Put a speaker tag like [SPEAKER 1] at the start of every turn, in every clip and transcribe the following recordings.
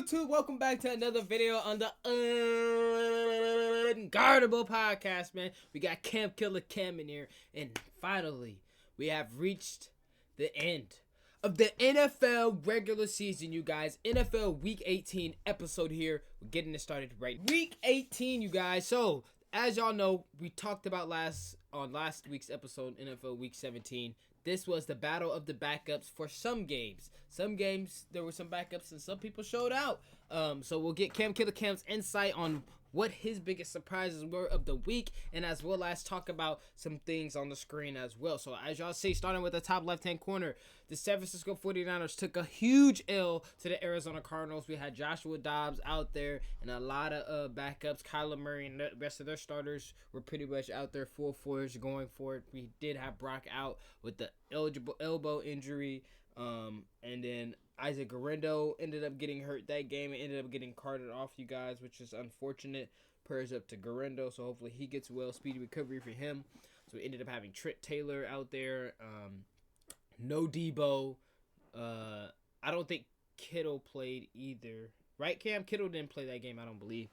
[SPEAKER 1] YouTube? Welcome back to another video on the Unguardable Podcast, man. We got Camp Killer Cam in here, and finally, we have reached the end of the NFL regular season, you guys. NFL Week 18 episode here. We're getting it started right. Week 18, you guys. So, as y'all know, we talked about last week's episode, NFL Week 17. This was the battle of the backups for some games. Some games, there were some backups and some people showed out. So we'll get Cam Killer Cam's insight on what his biggest surprises were of the week, and as well as talk about some things on the screen as well. So as y'all see, starting with the top left-hand corner, the San Francisco 49ers took a huge L to the Arizona Cardinals. We had Joshua Dobbs out there and a lot of backups. Kyler Murray and the rest of their starters were pretty much out there full force going for it. We did have Brock out with the elbow injury. And then Isaac Guerrero ended up getting hurt that game and ended up getting carted off, you guys, which is unfortunate. Prayers up to Guerrero, so hopefully he gets well. Speedy recovery for him. So we ended up having Trent Taylor out there. No Debo. I don't think Kittle played either. Right, Cam? Kittle didn't play that game, I don't believe.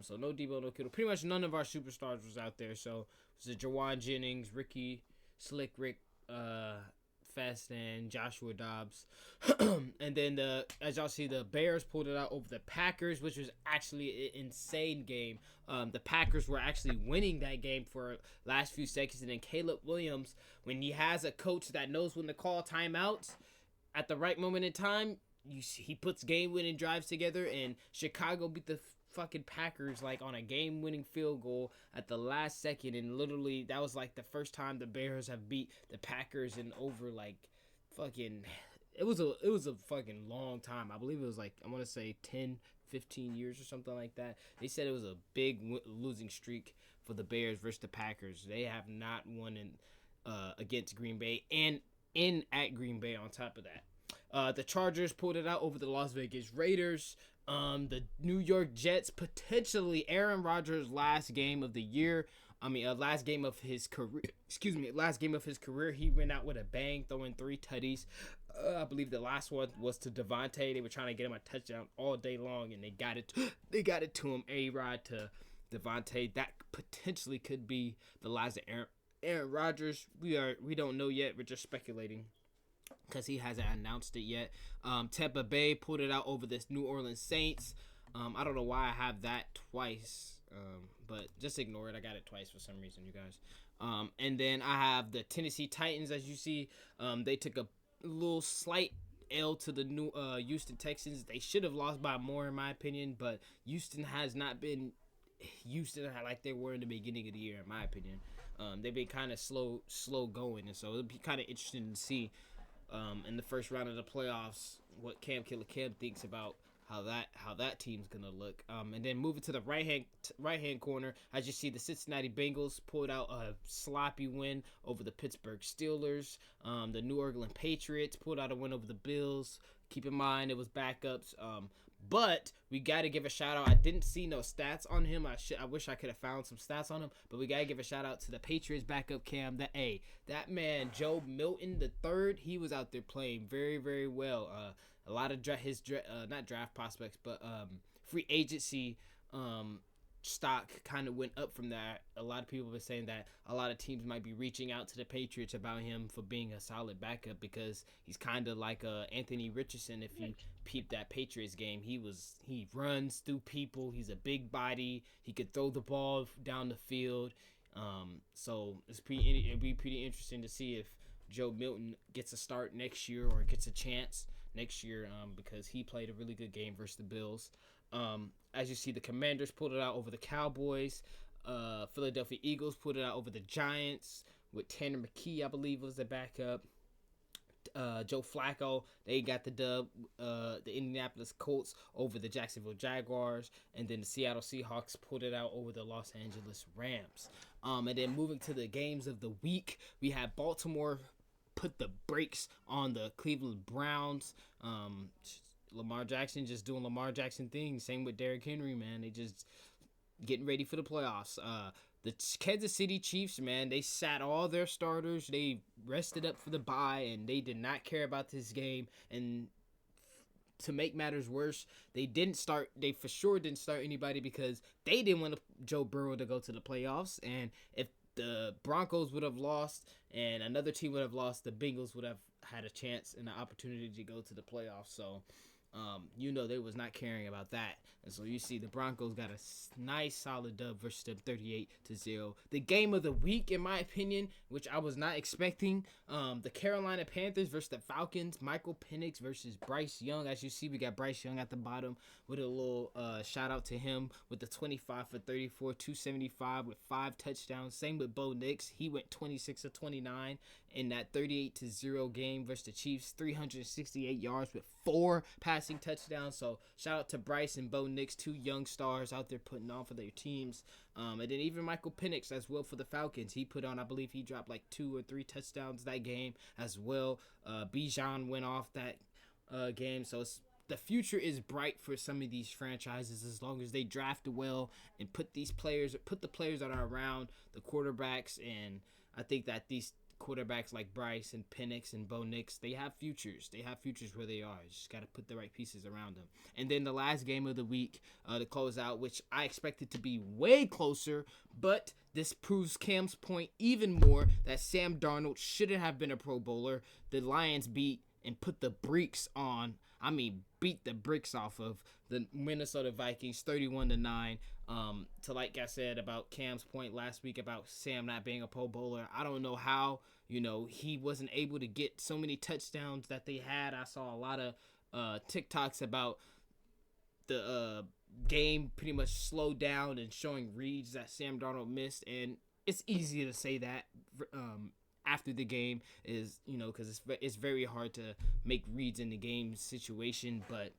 [SPEAKER 1] So no Debo, no Kittle. Pretty much none of our superstars was out there. So it was Jawan Jennings, Ricky, Slick Rick, Fast and Joshua Dobbs. And then as y'all see, the Bears pulled it out over the Packers, which was actually an insane game. The Packers were actually winning that game for last few seconds, and then Caleb Williams, when he has a coach that knows when to call timeouts at the right moment in time, he puts game-winning drives together, and Chicago beat the fucking Packers like on a game-winning field goal at the last second, and literally that was like the first time the Bears have beat the Packers in over like fucking it was a fucking long time. I believe it was like, I want to say 10-15 years or something like that. They said it was a big losing streak for the Bears versus the Packers. They have not won against Green Bay and at Green Bay on top of that. The Chargers pulled it out over the Las Vegas Raiders. The New York Jets, potentially Aaron Rodgers' last game of the year. Last game of his career. Last game of his career. He went out with a bang, throwing 3 tutties. I believe the last one was to Devontae. They were trying to get him a touchdown all day long, and they got it. They got it to him. A-Rod to Devontae. That potentially could be the last of Aaron Rodgers. We don't know yet. We're just speculating, because he hasn't announced it yet. Tampa Bay pulled it out over this New Orleans Saints. I don't know why I have that twice, but just ignore it. I got it twice for some reason, you guys. And then I have the Tennessee Titans. As you see, they took a little slight L to the new Houston Texans. They should have lost by more, in my opinion, but Houston has not been Houston like they were in the beginning of the year, in my opinion. They've been kind of slow going, and so it'll be kind of interesting to see in the first round of the playoffs what Cam Killer Cam thinks about how that team's gonna look. And then moving to the right hand corner, as you see, the Cincinnati Bengals pulled out a sloppy win over the Pittsburgh Steelers. The New England Patriots pulled out a win over the Bills. Keep in mind it was backups. But we got to give a shout out. I didn't see no stats on him. I wish I could have found some stats on him. But we got to give a shout out to the Patriots backup Cam. That man, Joe Milton III, he was out there playing very, very well. A lot of not draft prospects, but free agency stock kind of went up from that. A lot of people have been saying that a lot of teams might be reaching out to the Patriots about him for being a solid backup, because he's kind of like Anthony Richardson. If you peep that Patriots game, he runs through people. He's a big body. He could throw the ball down the field. So it'd be pretty interesting to see if Joe Milton gets a start next year or gets a chance next year, because he played a really good game versus the Bills. As you see, the Commanders pulled it out over the Cowboys. Philadelphia Eagles pulled it out over the Giants with Tanner McKee, I believe, was the backup. Joe Flacco, they got the dub. The Indianapolis Colts over the Jacksonville Jaguars. And then the Seattle Seahawks pulled it out over the Los Angeles Rams. And then moving to the games of the week, we have Baltimore put the brakes on the Cleveland Browns. Lamar Jackson just doing Lamar Jackson things. Same with Derrick Henry, man. They just getting ready for the playoffs. The Kansas City Chiefs, man, they sat all their starters. They rested up for the bye, and they did not care about this game. And to make matters worse, they didn't start. They for sure didn't start anybody because they didn't want Joe Burrow to go to the playoffs. And if the Broncos would have lost and another team would have lost, the Bengals would have had a chance and an opportunity to go to the playoffs. So they was not caring about that. And so you see the Broncos got a nice solid dub versus them 38-0. The game of the week, in my opinion, which I was not expecting, the Carolina Panthers versus the Falcons. Michael Penix versus Bryce Young. As you see, we got Bryce Young at the bottom with a little shout out to him with the 25 for 34, 275 with 5 touchdowns. Same with Bo Nix. He went 26 of 29 in that 38-0 game versus the Chiefs, 368 yards with 4 passing touchdowns. So shout out to Bryce and Bo Nix, 2 young stars out there putting on for their teams. And then even Michael Penix as well for the Falcons. He put on, I believe he dropped like 2 or 3 touchdowns that game as well. Bijan went off that game. So the future is bright for some of these franchises as long as they draft well and put the players that are around the quarterbacks. And I think that these quarterbacks like Bryce and Penix and Bo Nix, they have futures. They have futures where they are. You just got to put the right pieces around them. And then the last game of the week to close out, which I expected to be way closer, but this proves Cam's point even more that Sam Darnold shouldn't have been a Pro Bowler. The Lions beat and put the bricks on. Beat the bricks off of the Minnesota Vikings 31-9. To like I said about Cam's point last week about Sam not being a Pro Bowler, I don't know how he wasn't able to get so many touchdowns that they had. I saw a lot of TikToks about the game pretty much slowed down and showing reads that Sam Darnold missed, and it's easy to say that after the game is because it's very hard to make reads in the game situation, but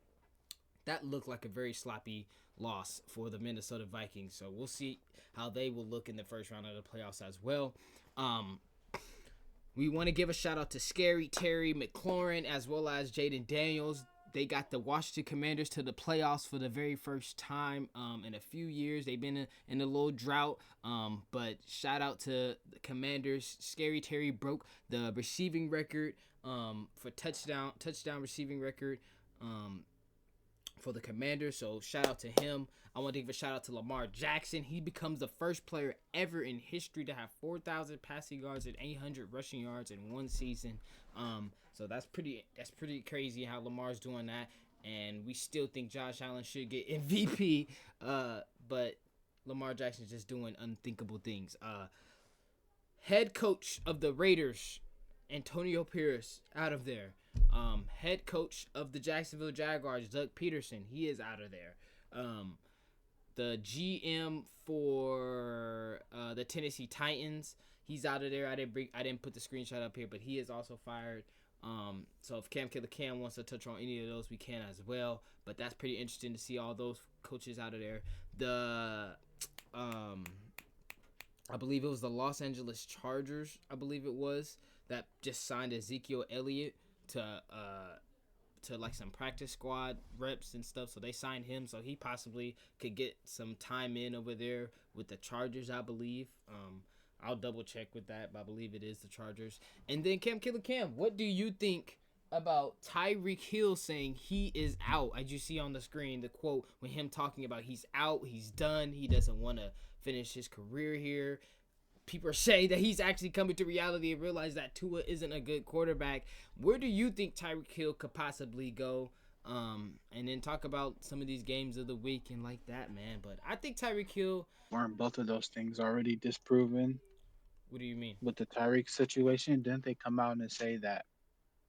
[SPEAKER 1] that looked like a very sloppy loss for the Minnesota Vikings. So we'll see how they will look in the first round of the playoffs as well. We want to give a shout out to Scary Terry McLaurin as well as Jaden Daniels. They got the Washington Commanders to the playoffs for the very first time in a few years. They've been in a little drought, but shout out to the Commanders. Scary Terry broke the receiving record for touchdown receiving record for the Commanders. So shout out to him. I want to give a shout out to Lamar Jackson. He becomes the first player ever in history to have 4,000 passing yards and 800 rushing yards in one season. So that's pretty crazy how Lamar's doing that, and we still think Josh Allen should get MVP. But Lamar Jackson's just doing unthinkable things. Head coach of the Raiders, Antonio Pierce, out of there. Head coach of the Jacksonville Jaguars, Doug Peterson, he is out of there. The GM for the Tennessee Titans, he's out of there. I didn't put the screenshot up here, but he is also fired. So if Cam Killer Cam wants to touch on any of those, we can as well. But that's pretty interesting to see all those coaches out of there. I believe it was the Los Angeles Chargers, that just signed Ezekiel Elliott to like some practice squad reps and stuff. So they signed him, so he possibly could get some time in over there with the Chargers, I believe. I'll double check with that, but I believe it is the Chargers. And then Cam Killer Cam, what do you think about Tyreek Hill saying he is out? As you see on the screen, the quote with him talking about he's out, he's done, he doesn't want to finish his career here. People are saying that he's actually coming to reality and realize that Tua isn't a good quarterback. Where do you think Tyreek Hill could possibly go? And then talk about some of these games of the week and like that, man. But I think Tyreek Hill.
[SPEAKER 2] Weren't both of those things already disproven
[SPEAKER 1] What do you mean?
[SPEAKER 2] with the Tyreek situation? Didn't they come out and say that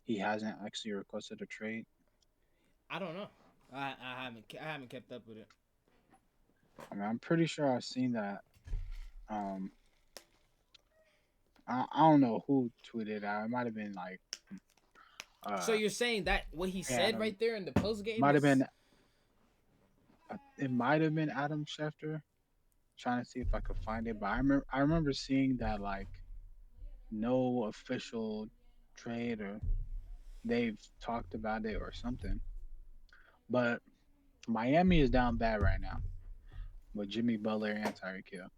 [SPEAKER 2] he hasn't actually requested a trade?
[SPEAKER 1] I don't know. I haven't kept up with it.
[SPEAKER 2] I mean, I'm pretty sure I've seen that. Um, I don't know who tweeted out. It might have been like
[SPEAKER 1] So
[SPEAKER 2] uh
[SPEAKER 1] you're saying that what he said
[SPEAKER 2] Adam.
[SPEAKER 1] right there in the post game
[SPEAKER 2] Might have
[SPEAKER 1] is
[SPEAKER 2] been it might have been Adam Schefter. Trying to see if I could find it, but I remember seeing that like no official trade or they've talked about it or something. But Miami is down bad right now with Jimmy Butler and Tyreek Hill,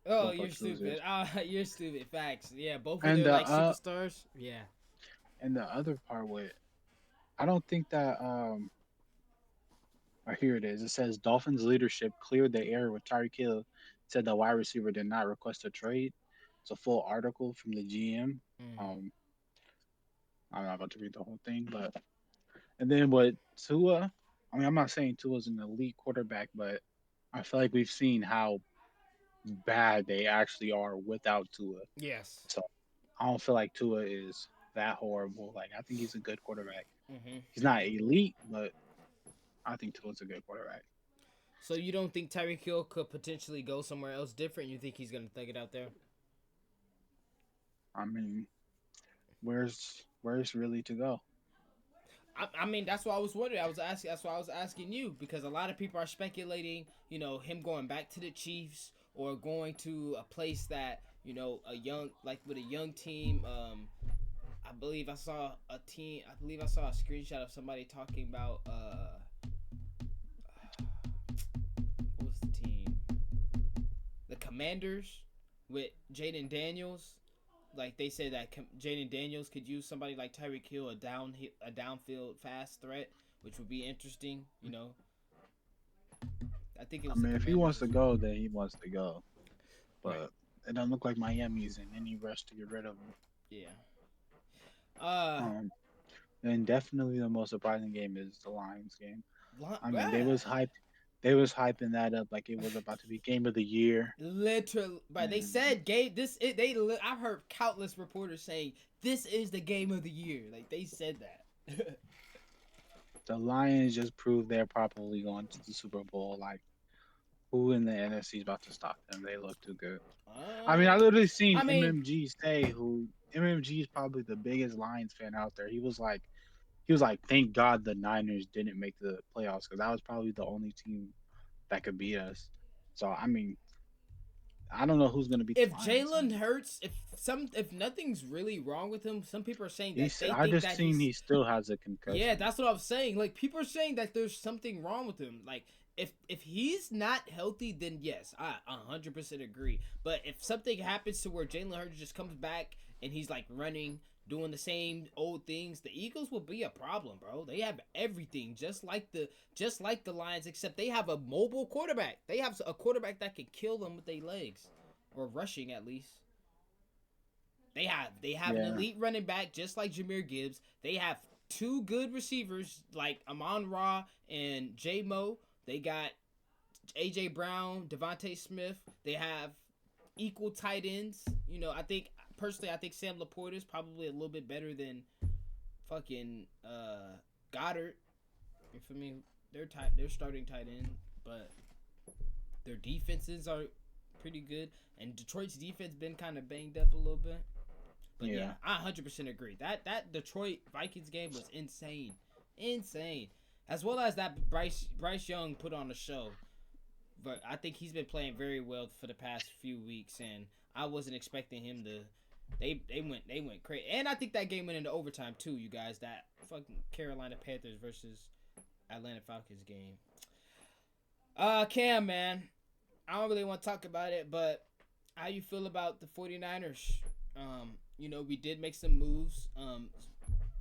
[SPEAKER 1] oh,
[SPEAKER 2] both
[SPEAKER 1] you're
[SPEAKER 2] like
[SPEAKER 1] stupid.
[SPEAKER 2] losers.
[SPEAKER 1] You're stupid. Facts. Yeah, both of
[SPEAKER 2] And
[SPEAKER 1] their
[SPEAKER 2] the
[SPEAKER 1] like superstars. Yeah.
[SPEAKER 2] and the other part with I don't think that Here it is. It says Dolphins leadership cleared the air with Tyreek Hill said the wide receiver did not request a trade. It's a full article from the GM.
[SPEAKER 1] Mm.
[SPEAKER 2] Um, I'm not about to read the whole thing, but and then what Tua? I mean, I'm not saying Tua's an elite quarterback, but I feel like we've seen how bad they actually are without Tua.
[SPEAKER 1] Yes.
[SPEAKER 2] So I don't feel like Tua is that horrible. Like I think he's a good quarterback.
[SPEAKER 1] Mm-hmm.
[SPEAKER 2] He's not elite, but I think Tua's a good quarterback.
[SPEAKER 1] So you don't think Tyreek Hill could potentially go somewhere else different? You think he's gonna thug it out there?
[SPEAKER 2] I mean, where's really to go?
[SPEAKER 1] I mean, that's what I was wondering. I was asking. That's why I was asking you because a lot of people are speculating. Him going back to the Chiefs or going to a place that a young like with a young team. I believe I saw a team. I believe I saw a screenshot of somebody talking about what was the team? The Commanders with Jaden Daniels. Like they said that Jaden Daniels could use somebody like Tyreek Hill, a downfield fast threat, which would be interesting. I think it
[SPEAKER 2] I
[SPEAKER 1] was the
[SPEAKER 2] mean, if he
[SPEAKER 1] Commanders.
[SPEAKER 2] wants to go, then he wants to go.
[SPEAKER 1] Right.
[SPEAKER 2] But it doesn't look like Miami's in any rush to get rid of him.
[SPEAKER 1] Yeah. Uh.
[SPEAKER 2] Um, and definitely the most surprising game is the Lions game. I mean,
[SPEAKER 1] Yeah.
[SPEAKER 2] they was hyping that up like it was about to be game of the year.
[SPEAKER 1] Literally, but they
[SPEAKER 2] And
[SPEAKER 1] said game this. I've heard countless reporters saying this is the game of the year. Like they said that.
[SPEAKER 2] the Lions just proved they're probably going to the Super Bowl. Like, who in the NFC is about to stop them? They look too good. I mean,
[SPEAKER 1] uh,
[SPEAKER 2] I literally seen
[SPEAKER 1] I mean,
[SPEAKER 2] MMG say who MMG is probably the biggest Lions fan out there. He was like, thank God the Niners didn't make the playoffs because that was probably the only team that could beat us. So I mean, I don't know who's gonna beat the
[SPEAKER 1] if
[SPEAKER 2] Lions. I
[SPEAKER 1] Jalen
[SPEAKER 2] mean,
[SPEAKER 1] Hurts, if nothing's really wrong with him, some people are saying that they
[SPEAKER 2] I
[SPEAKER 1] think
[SPEAKER 2] just
[SPEAKER 1] that
[SPEAKER 2] seen
[SPEAKER 1] he's.
[SPEAKER 2] he still has a
[SPEAKER 1] Yeah,
[SPEAKER 2] concussion.
[SPEAKER 1] that's what I'm saying. Like people are saying that there's something wrong with him. Like if he's not healthy, then yes, I 100% agree. But if something happens to where Jalen Hurts just comes back and he's like running, doing the same old things, the Eagles will be a problem, bro. They have everything, just like the Lions, except they have a mobile quarterback. They have a quarterback that can kill them with their legs, or rushing at least. They have an
[SPEAKER 2] Yeah,
[SPEAKER 1] elite running back just like Jameer Gibbs. They have two good receivers like Amon Ra and J Mo. They got AJ Brown, Devontae Smith. They have equal tight ends. I think Sam Laporte is probably a little bit better than fucking Goddard. You feel me? They're starting tight end, but their defenses are pretty good. And Detroit's defense been kind of banged up a little bit. But yeah,
[SPEAKER 2] yeah,
[SPEAKER 1] I 100% agree. That Detroit Vikings game was insane, insane. As well as that Bryce Young put on a show. But I think he's been playing very well for the past few weeks, and I wasn't expecting him to. They went crazy, and I think that game went into overtime too. You guys, that fucking Carolina Panthers versus Atlanta Falcons game. Cam, man, I don't really want to talk about it, but how you feel about the 49ers? We did make some moves.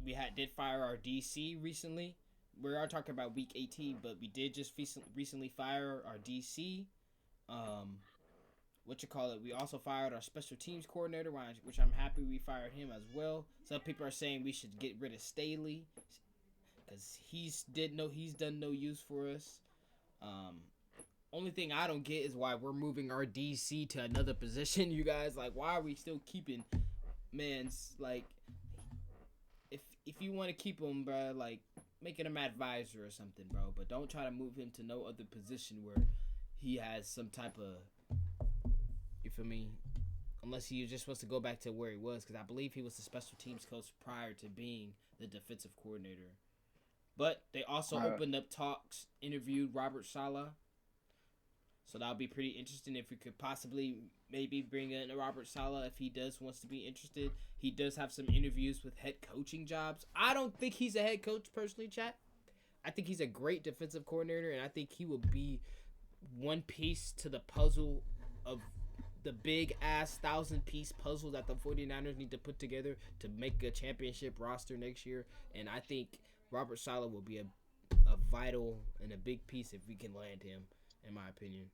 [SPEAKER 1] We did fire our DC recently. We are talking about week 18, but we did just recently fire our DC. Um, what you call it? We also fired our special teams coordinator, which I'm happy we fired him as well. Some people are saying we should get rid of Staley because he's done no use for us. Um, Only thing I don't get is why we're moving our DC to another position. You guys, like, why are we still keeping man's like? If you want to keep him, bro, like making him advisor or something, bro. But don't try to move him to no other position where he has some type of, you feel me? Unless he just wants to go back to where he was, because I believe he was the special teams coach prior to being the defensive coordinator. But they also
[SPEAKER 2] uh,
[SPEAKER 1] opened up talks, interviewed Robert Saleh. So that'll be pretty interesting if we could possibly maybe bring in Robert Saleh if he does wants to be interested. He does have some interviews with head coaching jobs. I don't think he's a head coach personally, chat. I think he's a great defensive coordinator, and I think he will be one piece to the puzzle of the big ass 1,000-piece puzzle that the 49ers need to put together to make a championship roster next year. And I think Robert Saleh will be a vital and a big piece if we can land him, in my opinion.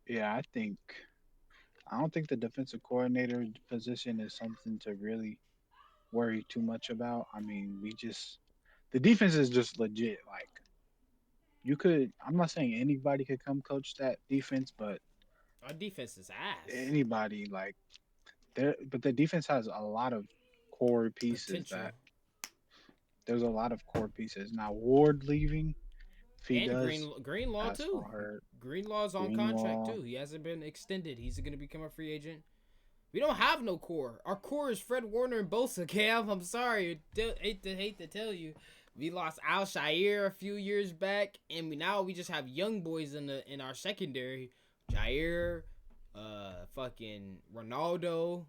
[SPEAKER 2] Yeah, I don't think the defensive coordinator position is something to really worry too much about. I mean, we just the defense is just legit. Like you could, I'm not saying anybody could come coach that defense, but
[SPEAKER 1] Our defense is ass.
[SPEAKER 2] anybody like there. But the defense has a lot of core pieces that
[SPEAKER 1] Potential.
[SPEAKER 2] there's a lot of core pieces. Now Ward leaving, if he
[SPEAKER 1] And
[SPEAKER 2] does,
[SPEAKER 1] Greenlaw
[SPEAKER 2] that's
[SPEAKER 1] too.
[SPEAKER 2] gonna hurt.
[SPEAKER 1] Greenlaw's on contract
[SPEAKER 2] Greenlaw,
[SPEAKER 1] too. He hasn't been extended. He's gonna become a free agent. We don't have no core. Our core is Fred Warner and Bosa. Cam, I'm sorry. Hate to tell you, we lost Al Shire a few years back, and we just have young boys in our secondary. Jair, fucking Ronaldo,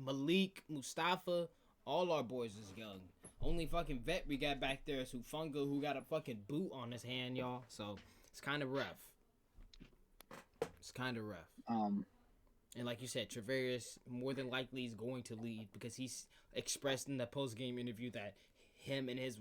[SPEAKER 1] Malik, Mustafa. All our boys is young. Only fucking vet we got back there is Hufunga, who got a fucking boot on his hand, y'all. So it's kind of rough. It's kind of rough.
[SPEAKER 2] um,
[SPEAKER 1] And like you said, Travarius more than likely is going to leave because he's expressed in the post game interview that him and his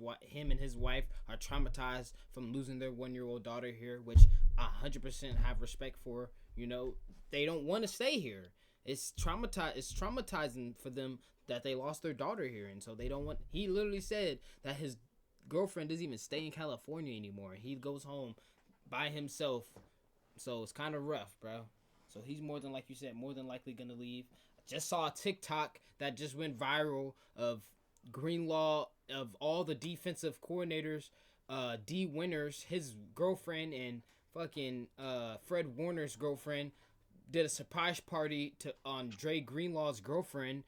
[SPEAKER 1] wife are traumatized from losing their 1-year-old daughter here, which I 100% have respect for. You know, they don't want to stay here. It's traumatizing for them that they lost their daughter here, and so they don't want. He literally said that his girlfriend doesn't even stay in California anymore. He goes home by himself, so it's kind of rough, bro. So he's more than, like you said, more than likely gonna leave. I just saw a TikTok that just went viral of Greenlaw, of all the defensive coordinators, D Winters, his girlfriend, and fucking Fred Warner's girlfriend did a surprise party to on Dre Greenlaw's girlfriend,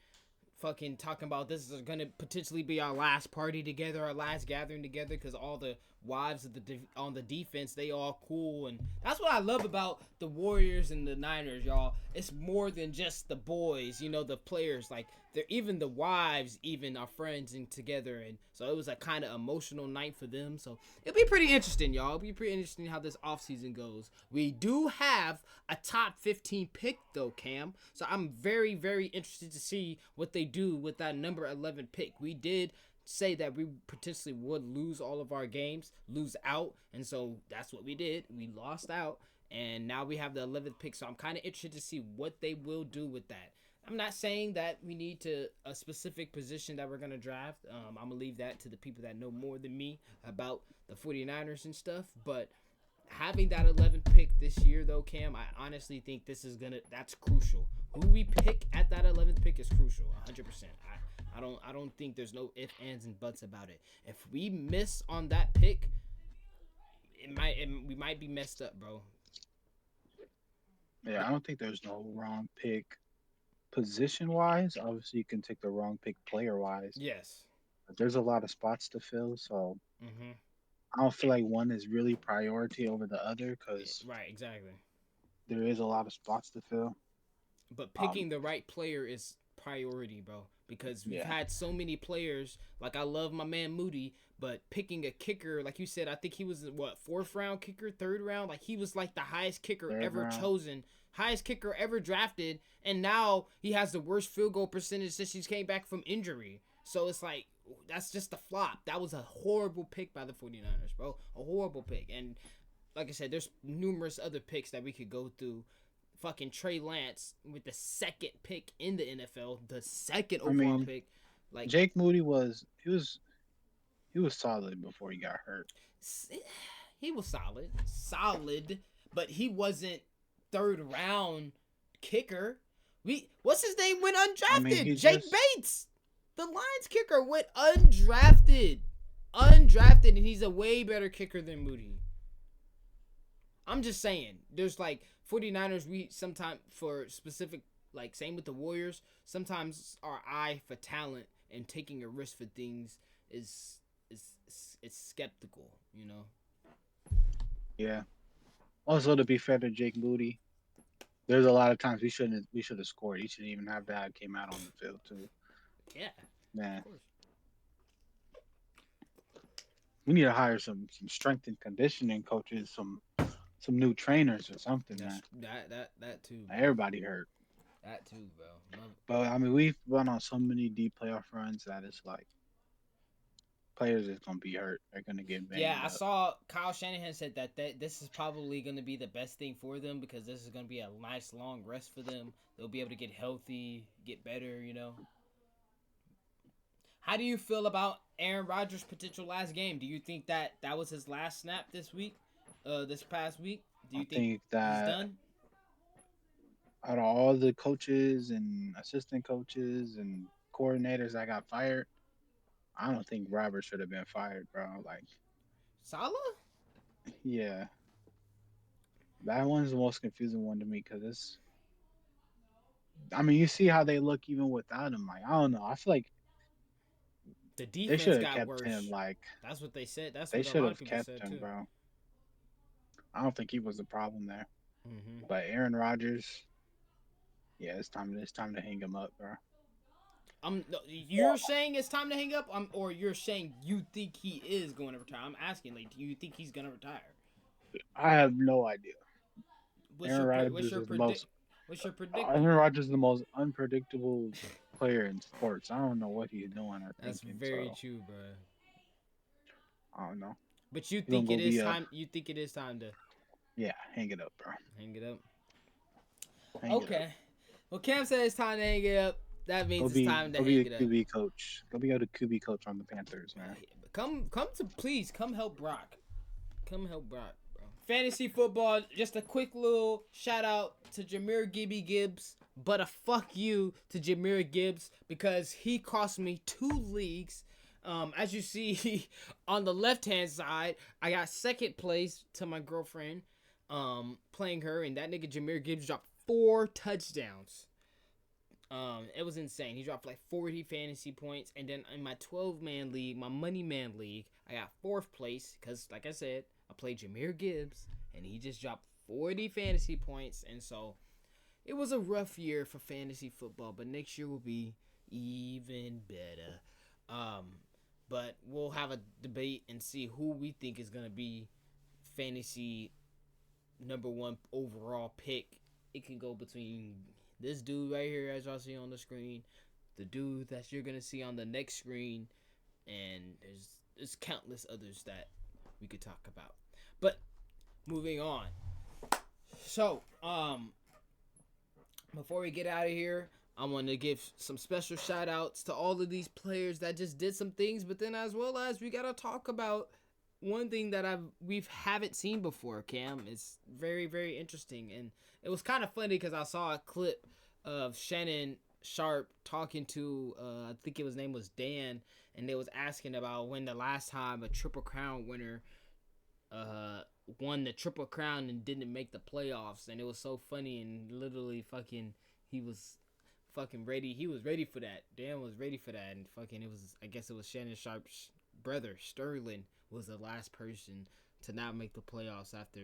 [SPEAKER 1] fucking talking about this is gonna potentially be our last party together, our last gathering together, because all the wives of on the defense, they all cool. And that's what I love about the Warriors and the Niners, y'all. It's more than just the boys, the players. Like, they're even the wives even are friends and together. And so it was a kind of emotional night for them. So it'll be pretty interesting, y'all. It'll be pretty interesting how this offseason goes. We do have a top 15 pick though, Cam. So I'm very, very interested to see what they do with that number 11 pick. We did say that we potentially would lose all of our games, lose out, and so that's what we did. We lost out, and now we have the 11th pick. So I'm kind of interested to see what they will do with that. I'm not saying that we need to a specific position that we're going to draft. I'm going to leave that to the people that know more than me about the 49ers and stuff, but having that 11th pick this year though, Cam, I honestly think that's crucial. Who we pick at that 11th pick is crucial, 100%. I don't think there's no ifs, ands, and buts about it. If we miss on that pick, we might be messed up, bro.
[SPEAKER 2] yeah, I don't think there's no wrong pick position wise. Obviously, you can take the wrong pick player wise,
[SPEAKER 1] Yes.
[SPEAKER 2] but there's a lot of spots to fill. So
[SPEAKER 1] Mm-hmm.
[SPEAKER 2] I don't feel like one is really priority over the other because
[SPEAKER 1] Right, exactly.
[SPEAKER 2] there is a lot of spots to fill.
[SPEAKER 1] But
[SPEAKER 2] Um,
[SPEAKER 1] picking the right player is priority, bro. Because we've
[SPEAKER 2] yeah,
[SPEAKER 1] had so many players. Like, I love my man Moody, but picking a kicker, like you said, I think he was what, fourth round kicker, third round. Like, he was like the highest kicker
[SPEAKER 2] third
[SPEAKER 1] ever
[SPEAKER 2] round.
[SPEAKER 1] chosen, highest kicker ever drafted, and now he has the worst field goal percentage since he came back from injury. So it's like, that's just a flop. That was a horrible pick by the 49ers, bro. A horrible pick. And like I said, there's numerous other picks that we could go through. Fucking Trey Lance with the second pick in the NFL, the second
[SPEAKER 2] I
[SPEAKER 1] overall
[SPEAKER 2] mean,
[SPEAKER 1] pick. Like,
[SPEAKER 2] Jake Moody he was solid before he got hurt.
[SPEAKER 1] he was solid, but he wasn't third round kicker. What's his name went
[SPEAKER 2] I mean,
[SPEAKER 1] undrafted?
[SPEAKER 2] he
[SPEAKER 1] Jake
[SPEAKER 2] just
[SPEAKER 1] Bates, the Lions kicker, went undrafted, and he's a way better kicker than Moody. I'm just saying, there's like 49ers, we sometimes for specific, like same with the Warriors, sometimes our eye for talent and taking a risk for things is skeptical.
[SPEAKER 2] yeah. Also, to be fair to Jake Moody, there's a lot of times we should have scored. He shouldn't even have that came out on the field too.
[SPEAKER 1] Yeah, of
[SPEAKER 2] Man,
[SPEAKER 1] course.
[SPEAKER 2] we need to hire some strength and conditioning coaches, some new trainers or something, man.
[SPEAKER 1] That's that too, bro.
[SPEAKER 2] Everybody hurt.
[SPEAKER 1] That too, bro.
[SPEAKER 2] But I mean, we've run on so many deep playoff runs that it's like players is gonna be hurt. They're gonna get
[SPEAKER 1] Yeah,
[SPEAKER 2] banged
[SPEAKER 1] I
[SPEAKER 2] up.
[SPEAKER 1] saw Kyle Shanahan said that this is probably going to be the best thing for them because this is going to be a nice long rest for them. They'll be able to get healthy, get better. How do you feel about Aaron Rodgers' potential last game? Do you think that that was his last snap this week? This past week? Do
[SPEAKER 2] I
[SPEAKER 1] you think
[SPEAKER 2] think
[SPEAKER 1] he's
[SPEAKER 2] that
[SPEAKER 1] done?
[SPEAKER 2] out of all the coaches and assistant coaches and coordinators that got fired, I don't think Robert should have been fired, bro. Like,
[SPEAKER 1] Salah?
[SPEAKER 2] yeah, that one's the most confusing one to me because it's. I mean, you see how they look even without him. Like, I don't know. I feel like
[SPEAKER 1] The
[SPEAKER 2] they
[SPEAKER 1] defense
[SPEAKER 2] should have
[SPEAKER 1] got
[SPEAKER 2] kept him.
[SPEAKER 1] worse.
[SPEAKER 2] Like,
[SPEAKER 1] That's what they said. That's
[SPEAKER 2] they
[SPEAKER 1] what a
[SPEAKER 2] should
[SPEAKER 1] lot of
[SPEAKER 2] have
[SPEAKER 1] people
[SPEAKER 2] kept
[SPEAKER 1] said
[SPEAKER 2] him,
[SPEAKER 1] too.
[SPEAKER 2] bro. I don't think he was the problem there.
[SPEAKER 1] Hmm.
[SPEAKER 2] But Aaron Rodgers, yeah, it's time to hang him up, bro.
[SPEAKER 1] No, you're saying it's time to hang up, or you're saying you think he is going to retire? I'm asking, like, do you think he's going to retire?
[SPEAKER 2] I have no idea.
[SPEAKER 1] What's
[SPEAKER 2] Aaron
[SPEAKER 1] your what's
[SPEAKER 2] Rodgers
[SPEAKER 1] your
[SPEAKER 2] is the most.
[SPEAKER 1] predict? What's your
[SPEAKER 2] Aaron
[SPEAKER 1] predictor?
[SPEAKER 2] Rodgers is the most unpredictable player in sports. I don't know what he's doing or
[SPEAKER 1] That's
[SPEAKER 2] thinking.
[SPEAKER 1] very
[SPEAKER 2] So
[SPEAKER 1] true, bro.
[SPEAKER 2] I don't know.
[SPEAKER 1] But you
[SPEAKER 2] He's gonna
[SPEAKER 1] think it
[SPEAKER 2] go
[SPEAKER 1] is
[SPEAKER 2] be a
[SPEAKER 1] time? You think it is time to
[SPEAKER 2] yeah. Hang it up, bro.
[SPEAKER 1] hang it up?
[SPEAKER 2] Hang it up.
[SPEAKER 1] Okay. Well, Cam said it's time to hang it up. That
[SPEAKER 2] Go
[SPEAKER 1] means it's
[SPEAKER 2] be
[SPEAKER 1] time to
[SPEAKER 2] go be
[SPEAKER 1] hang
[SPEAKER 2] a
[SPEAKER 1] it up.
[SPEAKER 2] QB coach. Go be a QB coach on the Panthers, man.
[SPEAKER 1] Come to please come help Brock. Come help Brock, bro. Fantasy football. Just a quick little shout out to Jameer Gibby Gibbs, but a fuck you to Jameer Gibbs because he cost me 2 leagues. As you see on the left hand side, I got second place to my girlfriend, playing her, and that nigga Jameer Gibbs dropped 4 touchdowns. It was insane. He dropped like 40 fantasy points, and then in my 12-man league, my money man league, I got fourth place because, like I said, I played Jameer Gibbs, and he just dropped 40 fantasy points, and so it was a rough year for fantasy football. But next year will be even better. Um, but we'll have a debate and see who we think is gonna be fantasy number one overall pick. It can go between this dude right here, as y'all see on the screen, the dude that you're gonna see on the next screen, and there's countless others that we could talk about. But moving on. So, before we get out of here, I want to give some special shout outs to all of these players that just did some things, but then as well as we gotta talk about one thing that we haven't seen before. Cam, it's very very interesting, and it was kind of funny because I saw a clip of Shannon Sharp talking to I think his name was Dan, and they was asking about when the last time a Triple Crown winner uh won the Triple Crown and didn't make the playoffs, and it was so funny, and literally fucking he was fucking ready. He was ready for that. Dan was ready for that, and fucking it was. I guess it was Shannon Sharp's brother Sterling was the last person to not make the playoffs after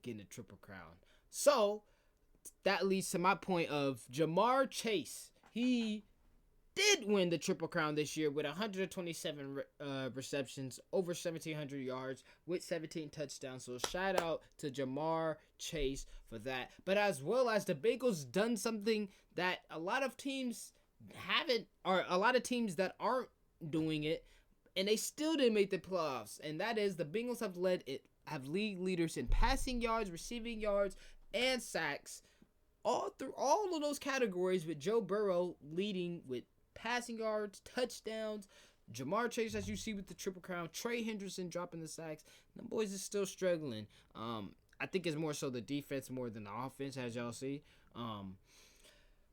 [SPEAKER 1] getting a Triple Crown. So that leads to my point of Jamar Chase. He did win the Triple Crown this year with 127 receptions, over 1,700 yards, with 17 touchdowns. So shout out to Jamar Chase for that. But as well as the Bengals done something that a lot of teams haven't, or a lot of teams that aren't doing it, and they still didn't make the playoffs. And that is the Bengals have league leaders in passing yards, receiving yards, and sacks. All through all of those categories, with Joe Burrow leading with passing yards, touchdowns, Jamar Chase, as you see with the Triple Crown, Trey Hendrickson dropping the sacks. The boys is still struggling. I think it's more so the defense more than the offense, as y'all see.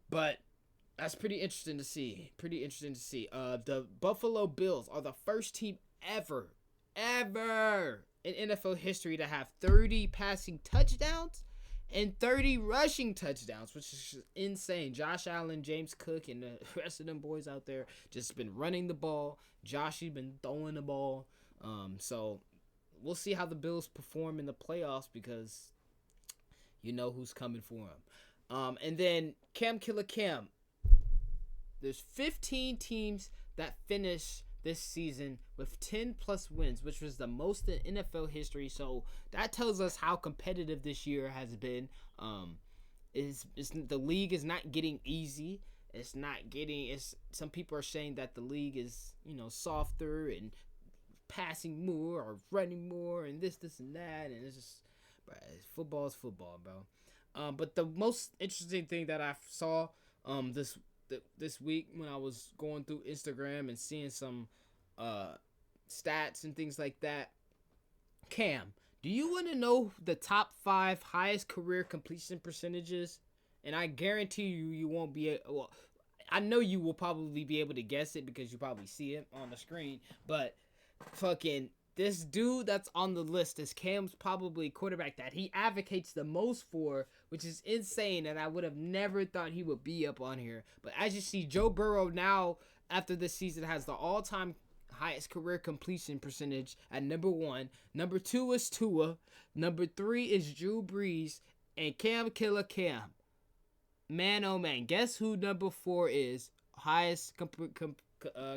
[SPEAKER 1] But that's pretty interesting to see. The Buffalo Bills are the first team ever in NFL history to have 30 passing touchdowns and 30 rushing touchdowns, which is insane. Josh Allen, James Cook, and the rest of them boys out there just been running the ball. Joshy been throwing the ball. So we'll see how the Bills perform in the playoffs because you know who's coming for them. And then Cam Killer Cam. There's 15 teams that finish this season with 10 plus wins, which was the most in NFL history. So that tells us how competitive this year has been. Is the league is not getting easy. It's not getting. It's some people are saying that the league is softer, and passing more or running more and this and that, and it's just, bro, football is football, bro. But the most interesting thing that I saw this week when I was going through Instagram and seeing some uh stats and things like that, Cam, do you want to know the top 5 highest career completion percentages? And I guarantee you won't be well. I know you will probably be able to guess it because you probably see it on the screen. But fucking this dude that's on the list is Cam's probably quarterback that he advocates the most for, which is insane. And I would have never thought he would be up on here. But as you see, Joe Burrow now after this season has the all-time highest career completion percentage at number 1. Number 2 is Tua. Number 3 is Drew Brees. And Cam Killer Cam. Man, oh man, guess who number 4 is? Highest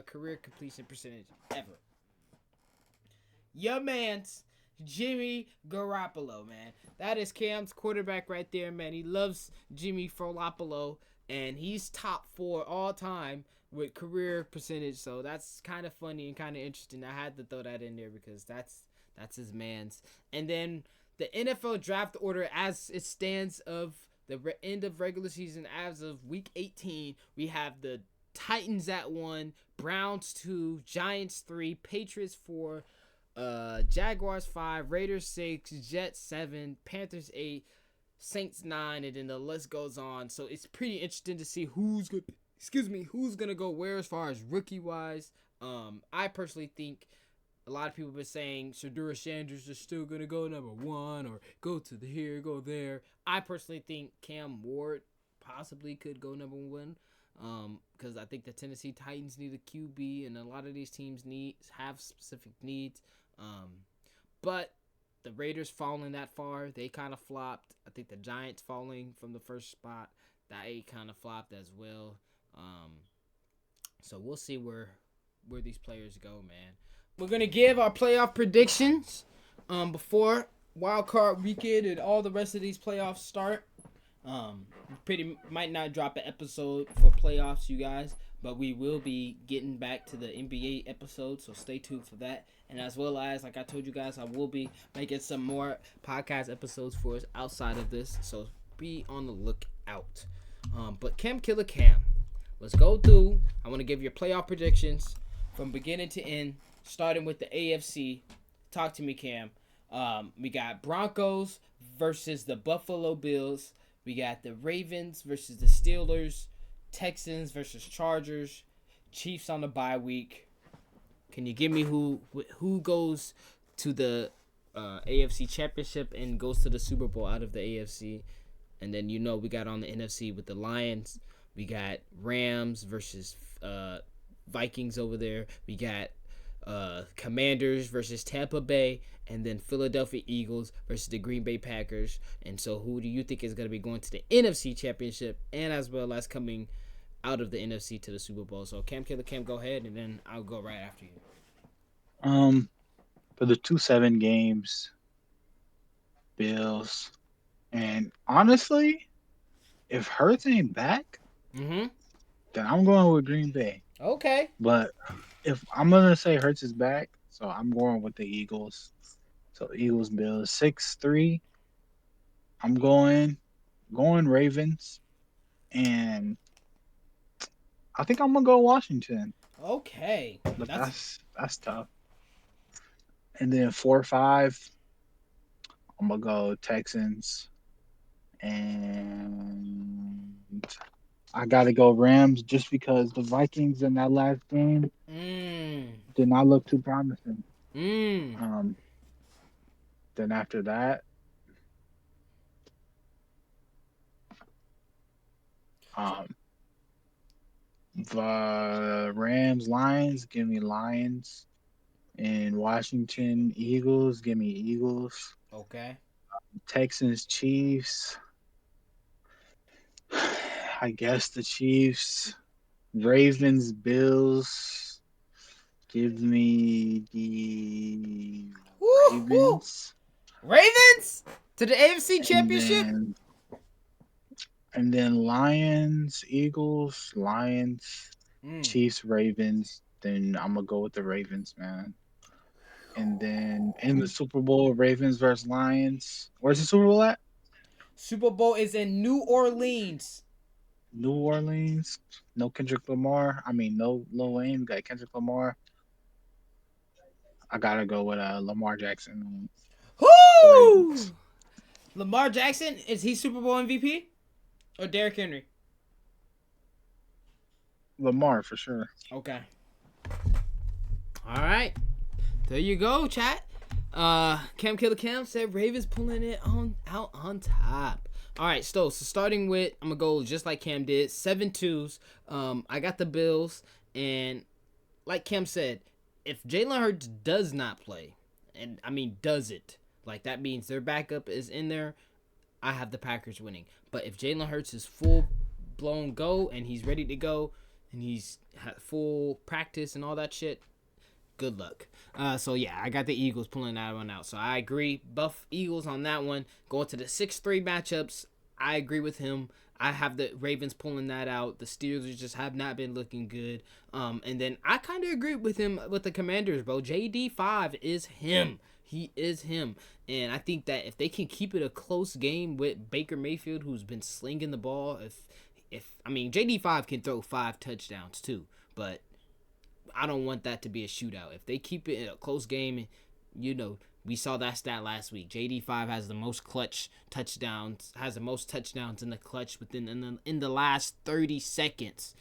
[SPEAKER 1] career completion percentage ever. Your man's Jimmy Garoppolo, man. That is Cam's quarterback right there, man. He loves Jimmy Garoppolo, and he's top 4 all time with career percentage. So that's kind of funny and kind of interesting. I had to throw that in there because that's his man's. And then the NFL draft order as it stands of the end of regular season as of week 18, we have the Titans at 1, Browns 2, Giants 3, Patriots 4, Jaguars 5, Raiders 6, Jets 7, Panthers 8, Saints 9, and then the list goes on. So it's pretty interesting to see who's gonna go where as far as rookie wise. I personally think a lot of people have been saying Shedeur Sanders is still gonna go number 1 or go to the here, go there. I personally think Cam Ward possibly could go number 1. Because I think the Tennessee Titans need a QB, and a lot of these teams have specific needs. But the Raiders falling that far, they kind of flopped. I think the Giants falling from the first spot, they kind of flopped as well. So we'll see where these players go, man. We're gonna give our playoff predictions before Wild Card Weekend and all the rest of these playoffs start. Pretty might not drop an episode for playoffs, you guys, but we will be getting back to the NBA episode, so stay tuned for that. And as well as, like I told you guys, I will be making some more podcast episodes for us outside of this, so be on the lookout. But Cam Killer Cam, let's go through. I want to give your playoff predictions from beginning to end, starting with the AFC. Talk to me, Cam. We got Broncos versus the Buffalo Bills. We got the Ravens versus the Steelers, Texans versus Chargers, Chiefs on the bye week. Can you give me who goes to the AFC Championship and goes to the Super Bowl out of the AFC? And then we got on the NFC with the Lions. We got Rams versus Vikings over there. We got Commanders versus Tampa Bay, and then Philadelphia Eagles versus the Green Bay Packers. And so who do you think is going to be going to the NFC Championship and as well as coming out of the NFC to the Super Bowl? So Cam Killer Cam, go ahead, and then I'll go right after you.
[SPEAKER 2] For the 2-7 games, Bills. And honestly, if Hurts ain't back,
[SPEAKER 1] Mm-hmm.
[SPEAKER 2] then I'm going with Green Bay.
[SPEAKER 1] Okay.
[SPEAKER 2] But if I'm gonna say Hurts is back, so I'm going with the Eagles. So Eagles Bills 6-3. I'm going Ravens, and I think I'm gonna go Washington.
[SPEAKER 1] Okay.
[SPEAKER 2] But that's tough. And then 4-5, I'm gonna go Texans, and I gotta go Rams just because the Vikings in that last game
[SPEAKER 1] Mm.
[SPEAKER 2] did not look too promising.
[SPEAKER 1] Mm.
[SPEAKER 2] Then after that, um, the Rams Lions, give me Lions, and Washington Eagles, give me Eagles.
[SPEAKER 1] Okay.
[SPEAKER 2] Texans Chiefs, I guess the Chiefs. Ravens Bills, give me the
[SPEAKER 1] Woo, woo.
[SPEAKER 2] Ravens.
[SPEAKER 1] Ravens to the AFC
[SPEAKER 2] And
[SPEAKER 1] Championship.
[SPEAKER 2] then Lions, Eagles, Lions,
[SPEAKER 1] Mm.
[SPEAKER 2] Chiefs, Ravens. Then I'm gonna go with the Ravens, man. And then in the Super Bowl, Ravens versus Lions. Where's the Super Bowl at?
[SPEAKER 1] Super Bowl is in New Orleans.
[SPEAKER 2] New Orleans. No Kendrick Lamar. I mean, no Lil Wayne. Got Kendrick Lamar. I gotta go with Lamar Jackson and the Ravens.
[SPEAKER 1] Whoo! Lamar Jackson, is he Super Bowl MVP or Derrick Henry?
[SPEAKER 2] Lamar for sure.
[SPEAKER 1] Okay. All right. There you go, chat. Cam Killer Cam said Ravens pulling it out on top. All right, so starting with, I'm gonna go just like Cam did, 7-2s. I got the Bills, and like Cam said, if Jalen Hurts does not play, and I mean does it, like that means their backup is in there, I have the Packers winning. But if Jalen Hurts is full blown go and he's ready to go and he's had full practice and all that shit, good luck. So yeah, I got the Eagles pulling that one out. So I agree. Buff Eagles on that one. Going to the 6-3 matchups, I agree with him. I have the Ravens pulling that out. The Steelers just have not been looking good. And then I kind of agree with him with the Commanders, bro. JD5 is him. He is him. And I think that if they can keep it a close game with Baker Mayfield, who's been slinging the ball, if I mean JD5 can throw 5 touchdowns too, but I don't want that to be a shootout. If they keep it a close game, you know, we saw that stat last week. JD5 has the most clutch touchdowns, has the most touchdowns in the clutch in the last 30 seconds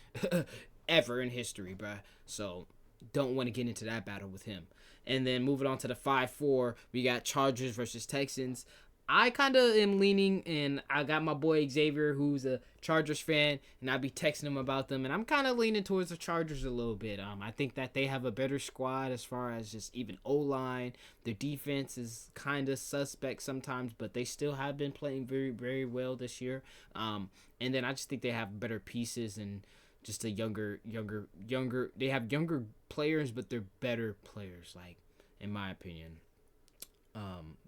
[SPEAKER 1] ever in history, bruh. So don't want to get into that battle with him. And then moving on to the 5-4, we got Chargers versus Texans. I kind of am leaning, and I got my boy Xavier, who's a Chargers fan, and I'll be texting him about them, and I'm kind of leaning towards the Chargers a little bit. I think that they have a better squad as far as just even O-line. Their defense is kind of suspect sometimes, but they still have been playing very, very well this year. And then I just think they have better pieces and just a younger. They have younger players, but they're better players, like in my opinion.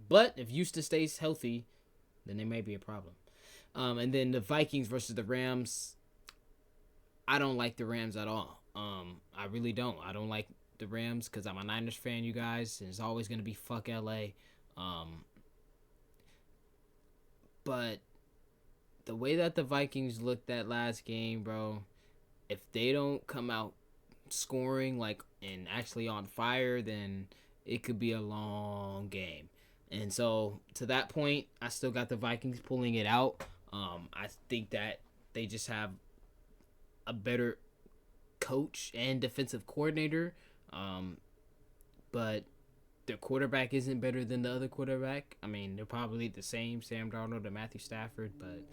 [SPEAKER 1] But if Eustace stays healthy, then they may be a problem. And then the Vikings versus the Rams. I don't like the Rams at all. I really don't. I don't like the Rams because I'm a Niners fan, you guys, and it's always gonna be fuck LA. But the way that the Vikings looked that last game, bro, if they don't come out scoring like and actually on fire, then it could be a long game. And so to that point, I still got the Vikings pulling it out. I think that they just have a better coach and defensive coordinator. But their quarterback isn't better than the other quarterback. I mean, they're probably the same, Sam Darnold and Matthew Stafford, but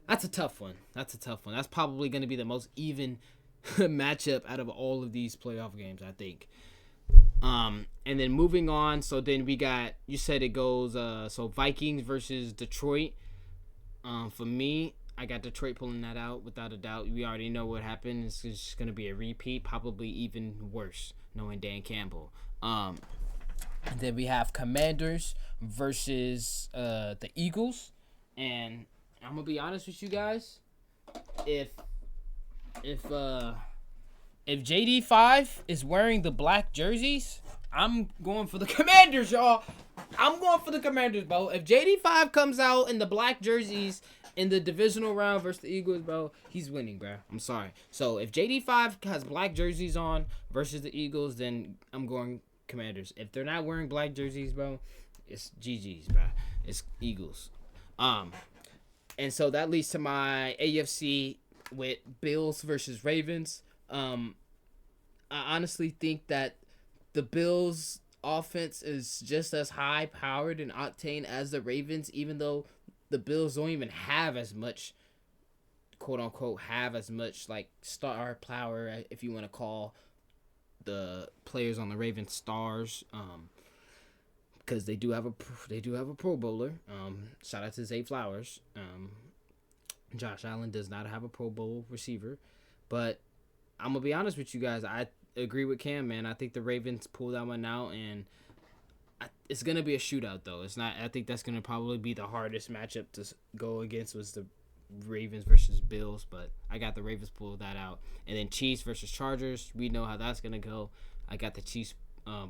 [SPEAKER 1] that's a tough one. That's probably going to be the most even matchup out of all of these playoff games, I think. And then moving on, so then we got, you said it goes, so Vikings versus Detroit. For me, I got Detroit pulling that out without a doubt. We already know what happened. It's just going to be a repeat, probably even worse, knowing Dan Campbell. And then we have Commanders versus the Eagles. And I'm going to be honest with you guys. If JD5 is wearing the black jerseys, I'm going for the Commanders, y'all. I'm going for the Commanders, bro. If JD5 comes out in the black jerseys in the divisional round versus the Eagles, bro, he's winning, bro. I'm sorry. So if JD5 has black jerseys on versus the Eagles, then I'm going Commanders. If they're not wearing black jerseys, bro, it's GG's, bro. It's Eagles. And so that leads to my AFC with Bills versus Ravens. I honestly think that the Bills' offense is just as high-powered and octane as the Ravens, even though the Bills don't even have as much, quote-unquote, like, star power, if you want to call the players on the Ravens stars, because they do have a Pro Bowler. Shout out to Zay Flowers. Josh Allen does not have a Pro Bowl receiver, but I'm gonna be honest with you guys. I agree with Cam, man. I think the Ravens pull that one out, and it's gonna be a shootout, though. It's not. I think that's gonna probably be the hardest matchup to go against was the Ravens versus Bills, but I got the Ravens pull that out. And then Chiefs versus Chargers. We know how that's gonna go. I got the Chiefs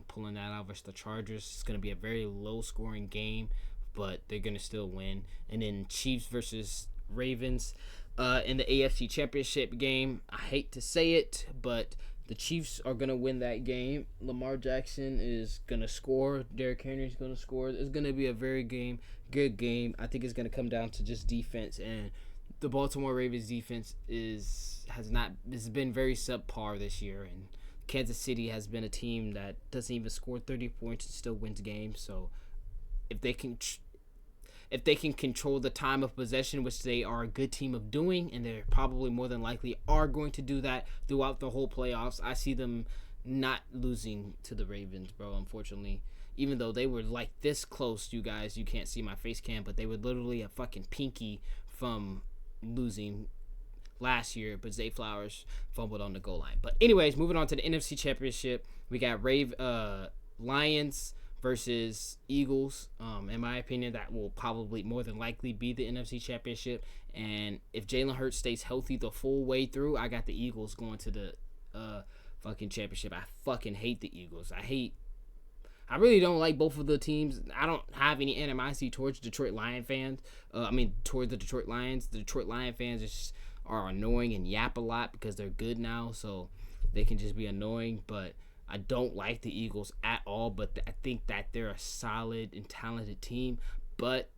[SPEAKER 1] pulling that out versus the Chargers. It's going to be a very low scoring game, but they're going to still win. And then Chiefs versus Ravens in the AFC Championship game. I hate to say it, but the Chiefs are going to win that game. Lamar Jackson is going to score. Derrick Henry is going to score. It's going to be a very good game. I think it's going to come down to just defense, and the Baltimore Ravens defense has been very subpar this year, and Kansas City has been a team that doesn't even score 30 points and still wins games. So if they can control the time of possession, which they are a good team of doing, and they're probably more than likely are going to do that throughout the whole playoffs, I see them not losing to the Ravens, bro, unfortunately. Even though they were like this close, you guys, you can't see my face cam, but they were literally a fucking pinky from losing last year, but Zay Flowers fumbled on the goal line. But anyways, moving on to the NFC Championship, we got Lions versus Eagles. In my opinion, that will probably more than likely be the NFC Championship. And if Jalen Hurts stays healthy the full way through, I got the Eagles going to the fucking championship. I fucking hate the Eagles. I really don't like both of the teams. I don't have any animosity towards Detroit Lion fans. Towards the Detroit Lions. The Detroit Lion fans just are annoying and yap a lot because they're good now, so they can just be annoying. But I don't like the Eagles at all. But I think that they're a solid and talented team. But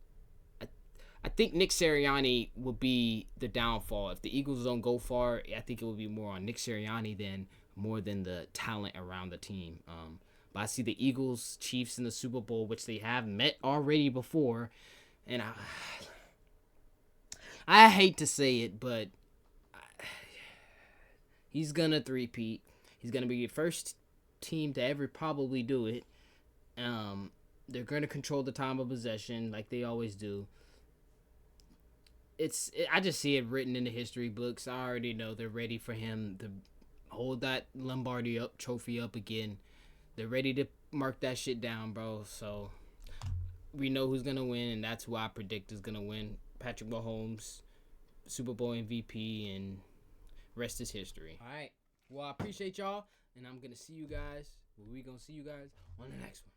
[SPEAKER 1] I think Nick Sirianni will be the downfall. If the Eagles don't go far, I think it will be more on Nick Sirianni than the talent around the team. But I see the Eagles, Chiefs in the Super Bowl, which they have met already before. And I hate to say it, but he's going to three-peat. He's going to be the first team to ever probably do it. They're going to control the time of possession like they always do. I just see it written in the history books. I already know they're ready for him to hold that Lombardi trophy up again. They're ready to mark that shit down, bro. So we know who's going to win, and that's who I predict is going to win. Patrick Mahomes, Super Bowl MVP, and rest is history. All right. Well, I appreciate y'all, and I'm going to see you guys. We're going to see you guys on the next one.